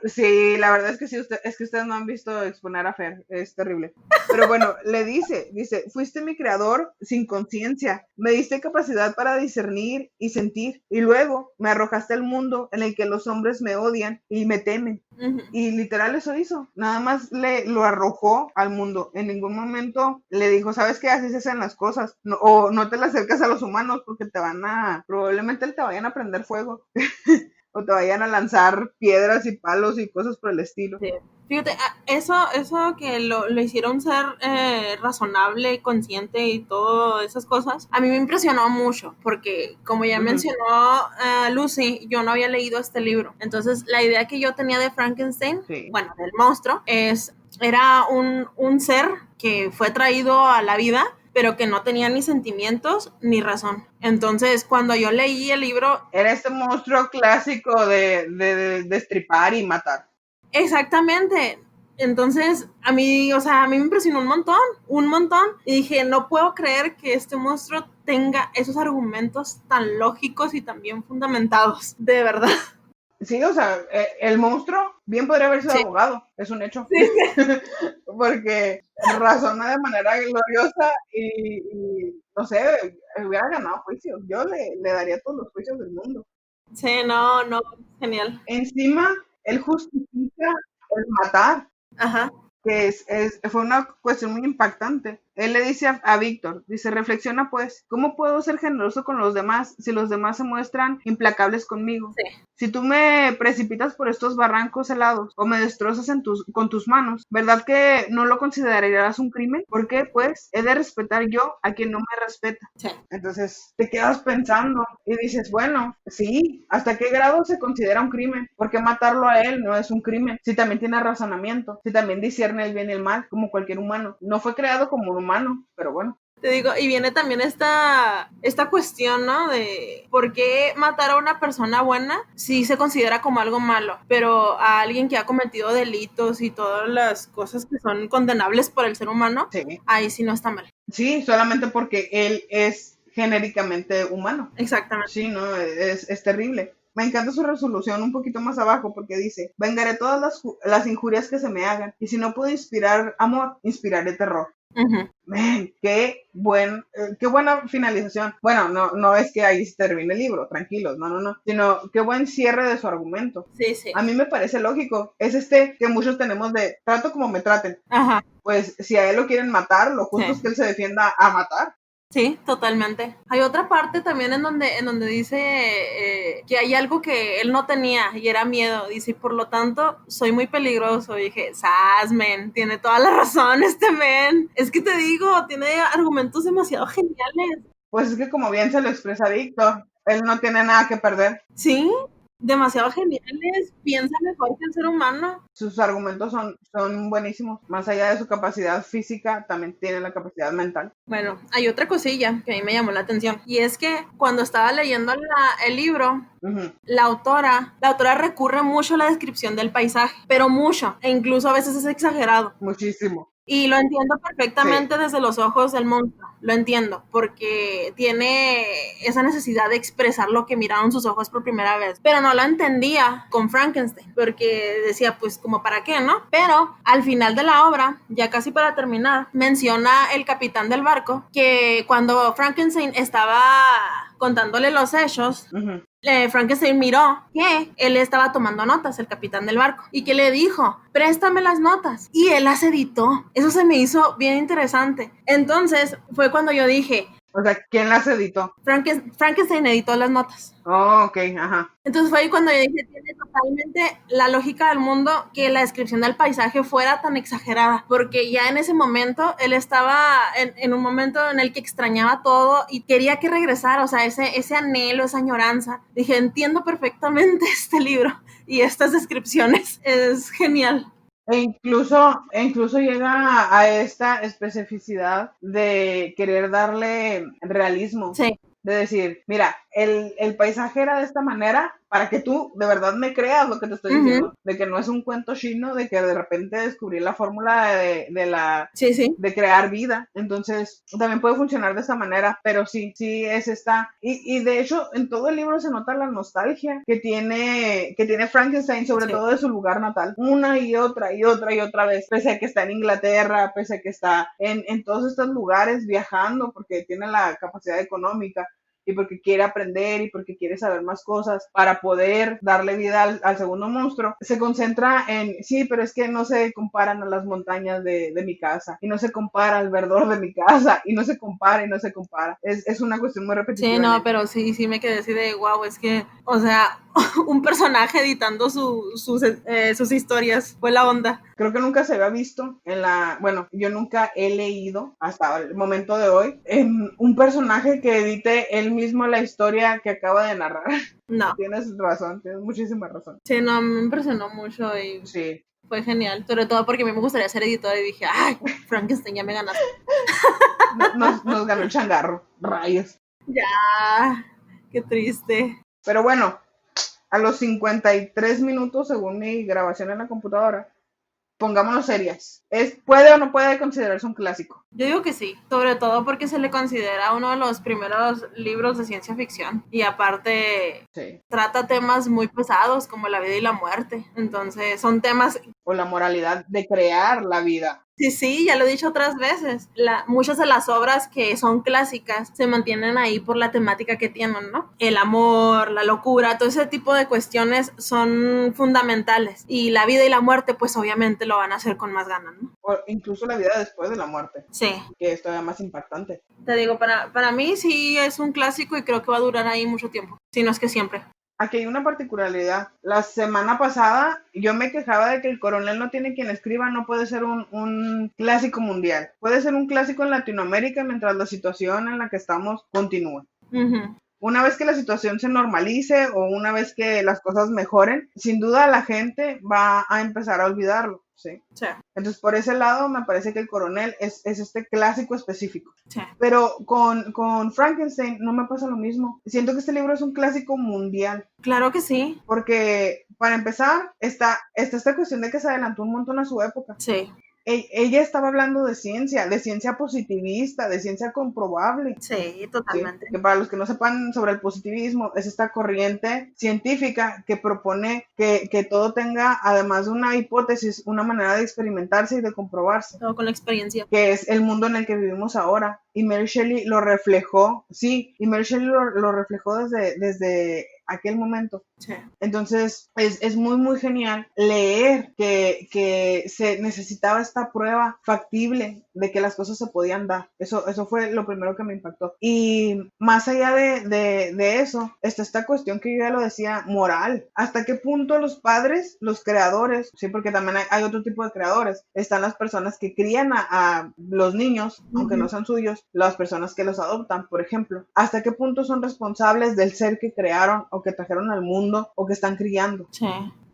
Sí, la verdad es que sí, es que ustedes no han visto exponer a Fer, es terrible. Pero bueno, le dice, fuiste mi creador sin conciencia, me diste capacidad para discernir y sentir, y luego me arrojaste al mundo en el que los hombres me odian y me temen. Ujú. Y literal eso hizo, nada más lo arrojó al mundo, en ningún momento le dijo, ¿sabes qué? Así se hacen las cosas, o no te le acercas a los humanos porque probablemente te vayan a prender fuego. O te vayan a lanzar piedras y palos y cosas por el estilo. Sí. Fíjate, eso que lo hicieron ser razonable, consciente y todas esas cosas, a mí me impresionó mucho, porque como ya mencionó Lucy, yo no había leído este libro. Entonces, la idea que yo tenía de Frankenstein, Sí. bueno, del monstruo, era un ser que fue traído a la vida, pero que no tenía ni sentimientos ni razón. Entonces, cuando yo leí el libro... Era este monstruo clásico de destripar y matar. Exactamente. Entonces, a mí me impresionó un montón. Y dije, no puedo creer que este monstruo tenga esos argumentos tan lógicos y tan bien fundamentados, de verdad. Sí, o sea, el monstruo bien podría haber sido abogado, es un hecho. Sí. Porque razona de manera gloriosa y no sé, hubiera ganado juicios. Yo le daría todos los juicios del mundo. Sí, no, genial. Encima, él justifica el matar. Ajá. Que fue una cuestión muy impactante. Él le dice a Víctor, dice, reflexiona pues, ¿cómo puedo ser generoso con los demás si los demás se muestran implacables conmigo? Sí. Si tú me precipitas por estos barrancos helados o me destrozas con tus manos, ¿verdad que no lo considerarías un crimen? ¿Por qué? Pues he de respetar yo a quien no me respeta. Sí. Entonces te quedas pensando y dices, bueno, sí, ¿hasta qué grado se considera un crimen? ¿Por qué matarlo a él no es un crimen? Si también tiene razonamiento, si también discierne el bien y el mal, como cualquier humano. No fue creado como un humano, pero bueno. Te digo, y viene también esta cuestión, ¿no? De por qué matar a una persona buena si se considera como algo malo, pero a alguien que ha cometido delitos y todas las cosas que son condenables por el ser humano, sí. Ahí sí no está mal. Sí, solamente porque él es genéricamente humano. Exactamente. Sí, no, es terrible. Me encanta su resolución un poquito más abajo porque dice, vengaré todas las injurias que se me hagan y si no puedo inspirar amor, inspiraré terror. Uh-huh. Man, qué buena finalización. Bueno, no es que ahí se termine el libro, tranquilos, no, sino qué buen cierre de su argumento. Sí, sí. A mí me parece lógico, es que muchos tenemos de trato como me traten. Ajá. Pues si a él lo quieren matar, lo justo es que él se defienda a matar. Sí, totalmente. Hay otra parte también en donde dice que hay algo que él no tenía y era miedo. Dice, y por lo tanto, soy muy peligroso. Y dije, ¡sas, men! Tiene toda la razón este men. Es que te digo, tiene argumentos demasiado geniales. Pues es que como bien se lo expresa Víctor, él no tiene nada que perder. Sí, demasiado geniales. Piensa mejor que el ser humano. Sus argumentos son buenísimos. Más allá de su capacidad física, también tiene la capacidad mental. Bueno, hay otra cosilla que a mí me llamó la atención. Y es que cuando estaba leyendo el libro, uh-huh. la autora recurre mucho a la descripción del paisaje, pero mucho. E incluso a veces es exagerado. Muchísimo. Y lo entiendo perfectamente desde los ojos del monstruo, lo entiendo, porque tiene esa necesidad de expresar lo que miraron sus ojos por primera vez, pero no la entendía con Frankenstein, porque decía, pues, como para qué, ¿no? Pero al final de la obra, ya casi para terminar, menciona el capitán del barco que cuando Frankenstein estaba contándole los hechos, uh-huh. Frankenstein miró que él estaba tomando notas, el capitán del barco, y que le dijo, préstame las notas, y él las editó. Eso se me hizo bien interesante. Entonces fue cuando yo dije, o sea, ¿quién las editó? Frankenstein editó las notas. Oh, ok, ajá. Entonces fue ahí cuando yo dije, tiene totalmente la lógica del mundo que la descripción del paisaje fuera tan exagerada, porque ya en ese momento él estaba en un momento en el que extrañaba todo y quería que regresara, o sea, ese anhelo, esa añoranza. Dije, entiendo perfectamente este libro y estas descripciones, es genial. E incluso llega a esta especificidad de querer darle realismo. Sí. De decir, mira, el paisaje era de esta manera, para que tú de verdad me creas lo que te estoy Ujú. diciendo, de que no es un cuento chino, de que de repente descubrí la fórmula Sí, sí. de crear vida. Entonces, también puede funcionar de esa manera, pero sí, sí es esta. Y de hecho, en todo el libro se nota la nostalgia que tiene Frankenstein, sobre Sí. todo de su lugar natal, una y otra y otra y otra vez, pese a que está en Inglaterra, pese a que está en todos estos lugares viajando, porque tiene la capacidad económica y porque quiere aprender y porque quiere saber más cosas para poder darle vida al segundo monstruo, se concentra en, sí, pero es que no se comparan a las montañas de mi casa y no se compara al verdor de mi casa y no se compara y no se compara. Es una cuestión muy Sí, repetitiva. no, pero sí me quedé así de wow, es que, o sea, un personaje editando sus historias, fue la onda. Creo que nunca se había visto bueno, yo nunca he leído hasta el momento de hoy en un personaje que edite él mismo la historia que acaba de narrar. No, Tienes razón, tienes muchísima razón. sí, no, me impresionó mucho y Sí, fue genial, sobre todo porque a mí me gustaría ser editora y dije, ay, Frankenstein, ya me ganaste. nos ganó el changarro, rayos. Ya, qué triste. Pero bueno, a los 53 minutos, según mi grabación en la computadora, pongámonos serias. ¿Puede o no puede considerarse un clásico? Yo digo que sí, sobre todo porque se le considera uno de los primeros libros de ciencia ficción y aparte Sí. trata temas muy pesados como la vida y la muerte. Entonces son temas. O la moralidad de crear la vida. Sí, ya lo he dicho otras veces. Muchas de las obras que son clásicas se mantienen ahí por la temática que tienen, ¿no? El amor, la locura, todo ese tipo de cuestiones son fundamentales. Y la vida y la muerte, pues obviamente lo van a hacer con más ganas, ¿no? O incluso la vida después de la muerte. Sí. Que es todavía más impactante. Te digo, para mí sí es un clásico y creo que va a durar ahí mucho tiempo. Si no es que siempre. Aquí hay una particularidad. La semana pasada yo me quejaba de que El Coronel no tiene quien escriba, no puede ser un clásico mundial. Puede ser un clásico en Latinoamérica mientras la situación en la que estamos continúe. Uh-huh. Una vez que la situación se normalice o una vez que las cosas mejoren, sin duda la gente va a empezar a olvidarlo. ¿Sí? Sí. Entonces, por ese lado, me parece que El Coronel es este clásico específico. Sí. Pero con Frankenstein no me pasa lo mismo. Siento que este libro es un clásico mundial. Claro que sí. Porque, para empezar, está esta cuestión de que se adelantó un montón a su época. Sí. Ella estaba hablando de ciencia positivista, de ciencia comprobable. Sí, totalmente. ¿Sí? Que para los que no sepan sobre el positivismo, es esta corriente científica que propone que todo tenga, además de una hipótesis, una manera de experimentarse y de comprobarse. Todo con la experiencia. Que es el mundo en el que vivimos ahora. Y Mary Shelley lo reflejó, sí, y Mary Shelley lo reflejó desde aquel momento. Sí. Entonces es muy, muy genial leer que se necesitaba esta prueba factible de que las cosas se podían dar. Eso fue lo primero que me impactó. Y más allá de eso, está esta cuestión que yo ya lo decía, moral. ¿Hasta qué punto los padres, los creadores, sí, porque también hay otro tipo de creadores, están las personas que crían a los niños, aunque no sean suyos, las personas que los adoptan, por ejemplo, hasta qué punto son responsables del ser que crearon o que trajeron al mundo o que están criando? Sí.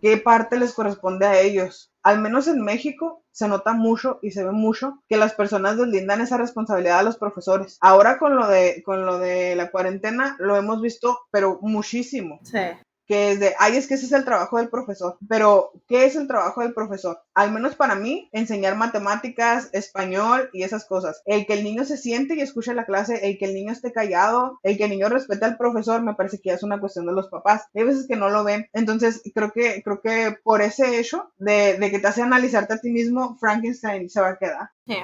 ¿Qué parte les corresponde a ellos? Al menos en México se nota mucho y se ve mucho que las personas deslindan esa responsabilidad a los profesores. Ahora con lo de la cuarentena lo hemos visto, pero muchísimo. Sí. Que es es que ese es el trabajo del profesor. Pero, ¿qué es el trabajo del profesor? Al menos para mí, enseñar matemáticas, español y esas cosas. El que el niño se siente y escuche la clase, el que el niño esté callado, el que el niño respete al profesor, me parece que ya es una cuestión de los papás. Hay veces que no lo ven. Entonces, creo que por ese hecho de que te hace analizarte a ti mismo, Frankenstein se va a quedar. Sí.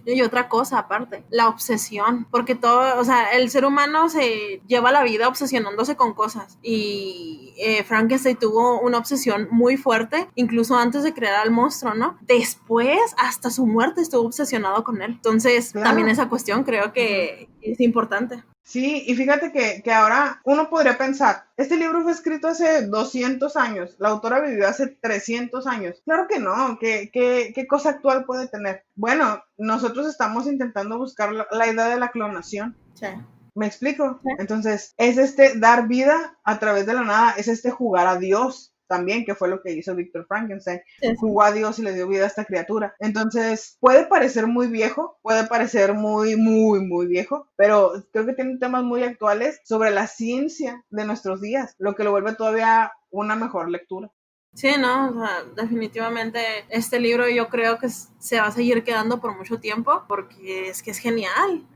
Y otra cosa aparte, la obsesión, porque todo, o sea, el ser humano se lleva la vida obsesionándose con cosas y Frankenstein tuvo una obsesión muy fuerte, incluso antes de crear al monstruo, ¿no? Después, hasta su muerte, estuvo obsesionado con él. Entonces, claro, también esa cuestión creo que es importante. Sí, y fíjate que ahora uno podría pensar, este libro fue escrito hace 200 años, la autora vivió hace 300 años. Claro que no, ¿qué cosa actual puede tener? Bueno, nosotros estamos intentando buscar la idea de la clonación. Sí. ¿Me explico? Sí. Entonces, es dar vida a través de la nada, es jugar a Dios también, que fue lo que hizo Víctor Frankenstein. Sí. Jugó a Dios y le dio vida a esta criatura. Entonces, puede parecer muy viejo, puede parecer muy, muy, muy viejo, pero creo que tiene temas muy actuales sobre la ciencia de nuestros días, lo que lo vuelve todavía una mejor lectura. Sí, no, o sea, definitivamente este libro yo creo que se va a seguir quedando por mucho tiempo porque es que es genial,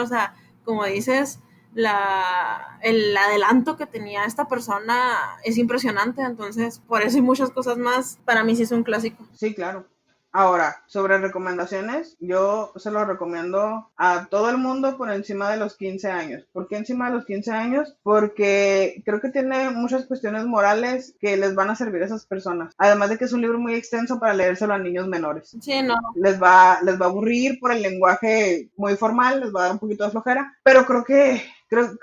o sea, como dices, el adelanto que tenía esta persona es impresionante, entonces por eso y muchas cosas más, para mí sí es un clásico. Sí, claro. Ahora, sobre recomendaciones, yo se lo recomiendo a todo el mundo por encima de los 15 años. ¿Por qué encima de los 15 años? Porque creo que tiene muchas cuestiones morales que les van a servir a esas personas. Además de que es un libro muy extenso para leérselo a niños menores. Sí, no. Les va a aburrir por el lenguaje muy formal, les va a dar un poquito de flojera, pero creo que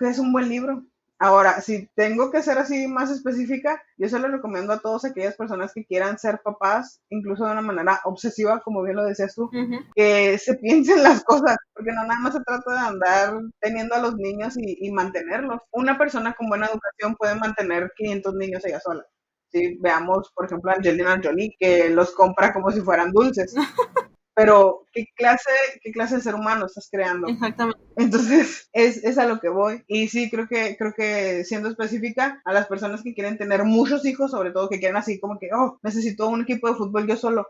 es un buen libro. Ahora, si tengo que ser así más específica, yo se lo recomiendo a todas aquellas personas que quieran ser papás, incluso de una manera obsesiva, como bien lo decías tú, que se piensen las cosas, porque no nada más se trata de andar teniendo a los niños y mantenerlos. Una persona con buena educación puede mantener 500 niños ella sola. Si veamos, por ejemplo, a Angelina Jolie, que los compra como si fueran dulces. Pero, ¿qué clase de ser humano estás creando? Exactamente. Entonces, es a lo que voy. Y sí, creo que siendo específica, a las personas que quieren tener muchos hijos, sobre todo que quieren así como que, necesito un equipo de fútbol yo solo.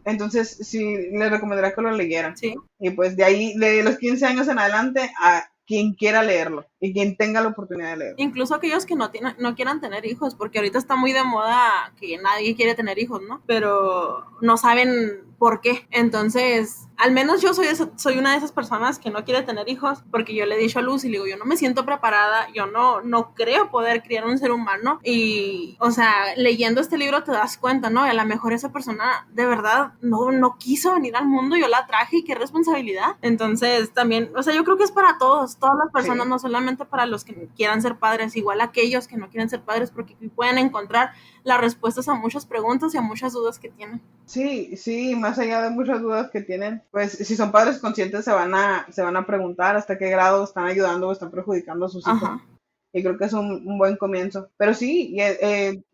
Entonces, sí, les recomendaría que lo leyeran. Sí. Y pues de ahí, de los 15 años en adelante, a quien quiera leerlo y quien tenga la oportunidad de leerlo. Incluso aquellos que no quieran tener hijos, porque ahorita está muy de moda que nadie quiere tener hijos, ¿no? Pero no saben por qué. Entonces, al menos yo soy una de esas personas que no quiere tener hijos, porque yo le he dicho a Luz y le digo, yo no me siento preparada, yo no creo poder criar un ser humano. Y, o sea, leyendo este libro te das cuenta, ¿no? Y a lo mejor esa persona de verdad no quiso venir al mundo, yo la traje y qué responsabilidad. Entonces, también, o sea, yo creo que es para todas las personas, sí. No solamente para los que quieran ser padres, igual aquellos que no quieren ser padres, porque pueden encontrar las respuestas a muchas preguntas y a muchas dudas que tienen. Sí, más allá de muchas dudas que tienen, pues si son padres conscientes se van a preguntar hasta qué grado están ayudando o están perjudicando a sus hijos. Ajá. Y creo que es un buen comienzo. Pero sí,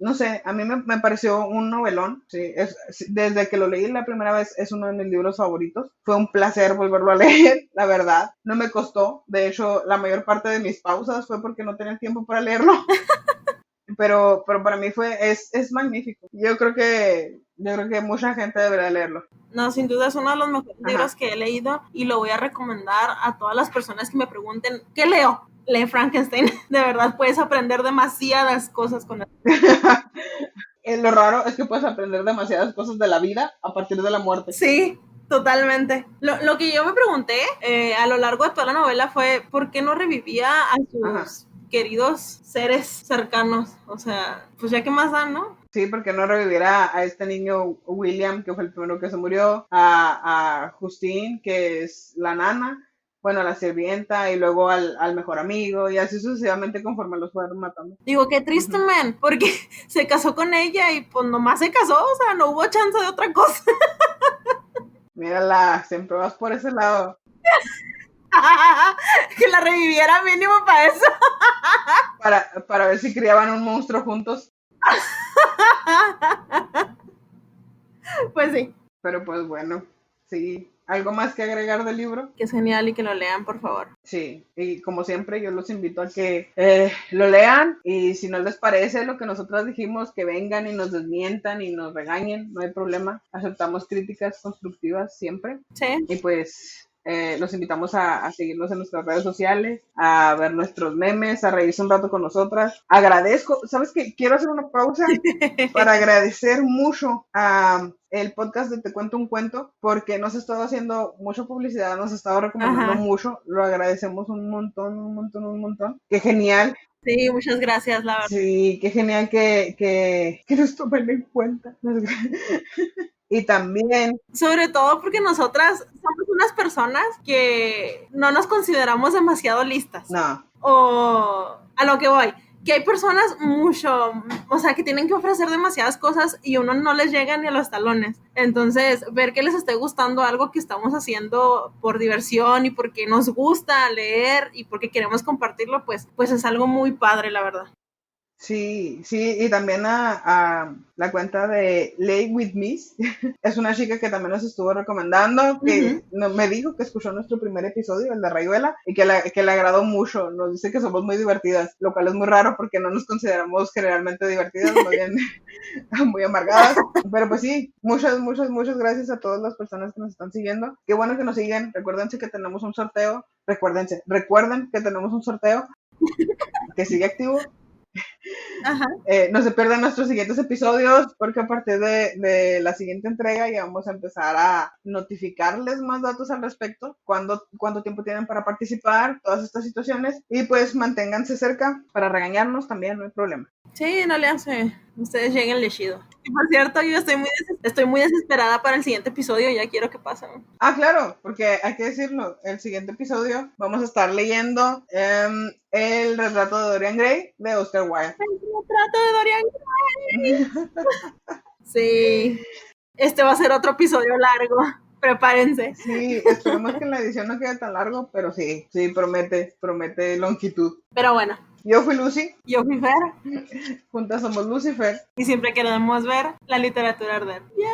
no sé, a mí me pareció un novelón. Sí, desde que lo leí la primera vez es uno de mis libros favoritos. Fue un placer volverlo a leer, la verdad. No me costó. De hecho, la mayor parte de mis pausas fue porque no tenía tiempo para leerlo. Pero para mí es magnífico. Yo creo que mucha gente debería leerlo. No, sin duda es uno de los mejores libros que he leído y lo voy a recomendar a todas las personas que me pregunten, ¿qué leo? Lee Frankenstein. De verdad puedes aprender demasiadas cosas con él. Lo raro es que puedes aprender demasiadas cosas de la vida a partir de la muerte. Sí, totalmente. Lo que yo me pregunté a lo largo de toda la novela fue ¿por qué no revivía a sus queridos seres cercanos? O sea, pues ya que más dan, ¿no? Sí, porque no reviviera a este niño William, que fue el primero que se murió, a Justine, que es la nana, bueno, la sirvienta, y luego al mejor amigo, y así sucesivamente conforme los fueron matando. Digo, qué triste, man, porque se casó con ella y pues nomás se casó, o sea, no hubo chance de otra cosa. Mírala, siempre vas por ese lado. Que la reviviera mínimo para eso. Para ver si criaban un monstruo juntos. Pues sí. Pero pues bueno, sí. ¿Algo más que agregar del libro? Que es genial y que lo lean, por favor. Sí, y como siempre yo los invito a que lo lean y si no les parece lo que nosotras dijimos, que vengan y nos desmientan y nos regañen, no hay problema. Aceptamos críticas constructivas siempre. Sí. Y pues los invitamos a seguirnos en nuestras redes sociales, a ver nuestros memes, a reírse un rato con nosotras. Agradezco, ¿sabes qué? Quiero hacer una pausa para agradecer mucho a el podcast de Te Cuento un Cuento, porque nos ha estado haciendo mucha publicidad, nos ha estado recomendando mucho, lo agradecemos un montón. Qué genial. Sí, muchas gracias, la verdad. Sí, qué genial que nos tomen en cuenta. Y también... Sobre todo porque nosotras somos unas personas que no nos consideramos demasiado listas. No. O a lo que voy, que hay personas o sea, que tienen que ofrecer demasiadas cosas y uno no les llega ni a los talones. Entonces, ver que les esté gustando algo que estamos haciendo por diversión y porque nos gusta leer y porque queremos compartirlo, pues es algo muy padre, la verdad. Sí, sí, y también a la cuenta de Lay with Miss. Es una chica que también nos estuvo recomendando, Ujú. que me dijo que escuchó nuestro primer episodio, el de Rayuela, y que le agradó mucho. Nos dice que somos muy divertidas, lo cual es muy raro porque no nos consideramos generalmente divertidas, más bien muy amargadas. Pero pues sí, muchas, muchas, muchas gracias a todas las personas que nos están siguiendo. Qué bueno que nos siguen. Recuérdense que tenemos un sorteo. Recuerden que tenemos un sorteo que sigue activo. Ajá. No se pierdan nuestros siguientes episodios porque a partir de la siguiente entrega ya vamos a empezar a notificarles más datos al respecto, cuánto tiempo tienen para participar, todas estas situaciones y pues manténganse cerca para regañarnos también, no hay problema. Sí, no le hace. Ustedes lleguen chido. Y por cierto, yo estoy muy desesperada para el siguiente episodio, ya quiero que pase. Ah, claro, porque hay que decirlo, el siguiente episodio vamos a estar leyendo el retrato de Dorian Gray de Oscar Wilde. El retrato de Dorian Gray. Sí, este va a ser otro episodio largo. Prepárense. Sí, esperemos que en la edición no quede tan largo, pero sí, promete longitud. Pero bueno, Yo fui Lucy, yo fui Fer juntas somos Lucifer. y siempre queremos ver la literatura arder. ¡Yeah!